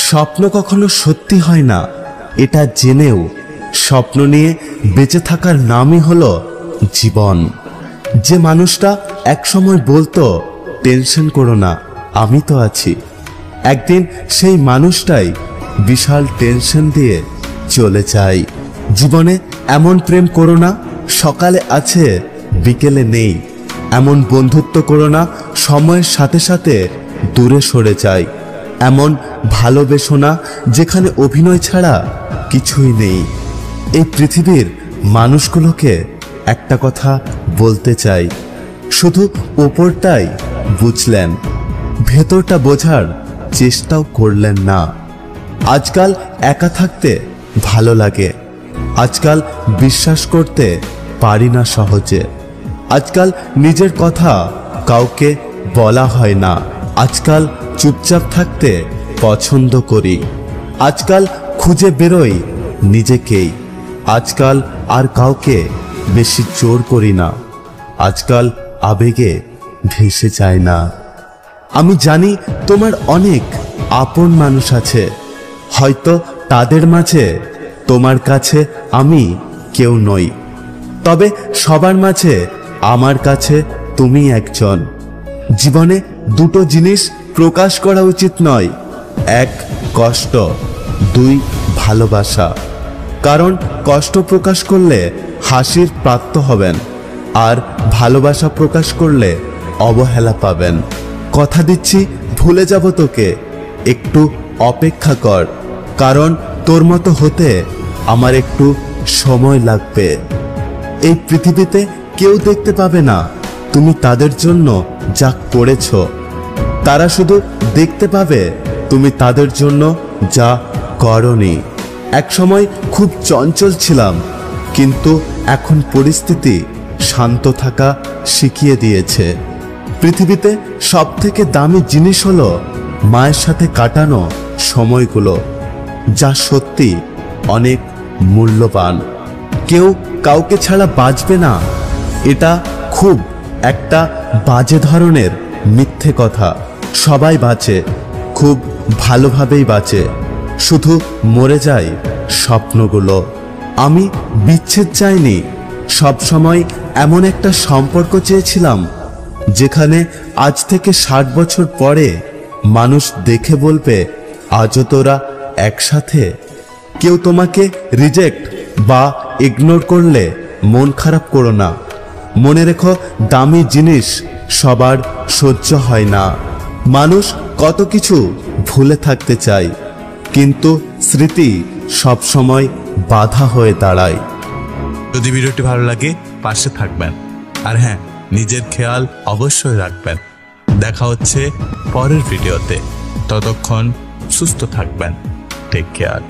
স্বপ্ন কখনো সত্যি হয় না, এটা জেনেও স্বপ্ন নিয়ে বেঁচে থাকার নামই হলো জীবন। যে মানুষটা একসময় বলতো টেনশন করো না, আমি তো আছি, একদিন সেই মানুষটাই বিশাল টেনশন দিয়ে চলে যায়। জীবনে এমন প্রেম করো না সকালে আছে বিকেলে নেই, এমন বন্ধুত্ব করো না সময়ের সাথে সাথে দূরে সরে যায়, এমন ভালোবেসো না যেখানে অভিনয় ছাড়া কিছুই নেই। এই পৃথিবীর মানুষগুলোকে একটা কথা বলতে চাই, শুধু ওপরটাই বুঝলেন, ভেতরটা বোঝার চেষ্টাও করলেন না। আজকাল একা থাকতে ভালো লাগে, আজকাল বিশ্বাস করতে পারি না সহজে, আজকাল নিজের কথা কাউকে বলা হয় না, আজকাল চুপচাপ থাকতে পছন্দ করি, আজকাল খুঁজে বেরোই নিজেকেই, আজকাল আর কাউকে বেশি জোর করি না, আজকাল আবেগে ভেসে যায় না। আমি জানি তোমার অনেক আপন মানুষ আছে, হয়তো তাদের মাঝে তোমার কাছে আমি কেউ নই, তবে সবার মাঝে আমার কাছে তুমি একজন। জীবনে দুটো জিনিস প্রকাশ করা উচিত নয়, এক কষ্ট, দুই ভালোবাসা। কারণ কষ্ট প্রকাশ করলে হাসির প্রাপ্ত হবেন, আর ভালোবাসা প্রকাশ করলে অবহেলা পাবেন। কথা দিচ্ছি ভুলে যাব তোকে, একটু অপেক্ষা কর, কারণ তোর মতো হতে আমার একটু সময় লাগবে। এই পৃথিবীতে কেউ দেখতে পাবে না তুমি তাদের জন্য যা করেছ, তারা শুধু দেখতে পাবে তুমি তাদের জন্য যা করনি। একসময় খুব চঞ্চল ছিলাম, কিন্তু এখন পরিস্থিতি শান্ত থাকা শিখিয়ে দিয়েছে। পৃথিবীতে সবথেকে দামি জিনিস হলো মায়ের সাথে কাটানো সময়গুলো, যা সত্যি অনেক মূল্যবান। কেউ কাউকে ছাড়া বাঁচবে না, এটা খুব একটা বাজে ধরনের মিথ্যে কথা। সবাই বাঁচে, খুব ভালোভাবেই বাঁচে, শুধু মরে যায় স্বপ্নগুলো। আমি বিচ্ছেদ চাইনি, সবসময় এমন একটা সম্পর্ক চেয়েছিলাম যেখানে আজ থেকে 60 বছর পরে মানুষ দেখে বলবে আজও তোরা একসাথে। কেউ তোমাকে রিজেক্ট বা ইগনোর করলে মন খারাপ করো না, মনে রেখো দামি জিনিস সবার সহ্য হয় না। মানুষ কত কিছু ভুলে থাকতে চায়, কিন্তু স্মৃতি সবসময় বাধা হয়ে দাঁড়ায়। যদি ভিডিওটি ভালো লাগে পাশে থাকবেন, আর হ্যাঁ, নিজের খেয়াল অবশ্যই রাখবেন। দেখা হচ্ছে পরের ভিডিওতে, ততক্ষণ সুস্থ থাকবেন। Take care.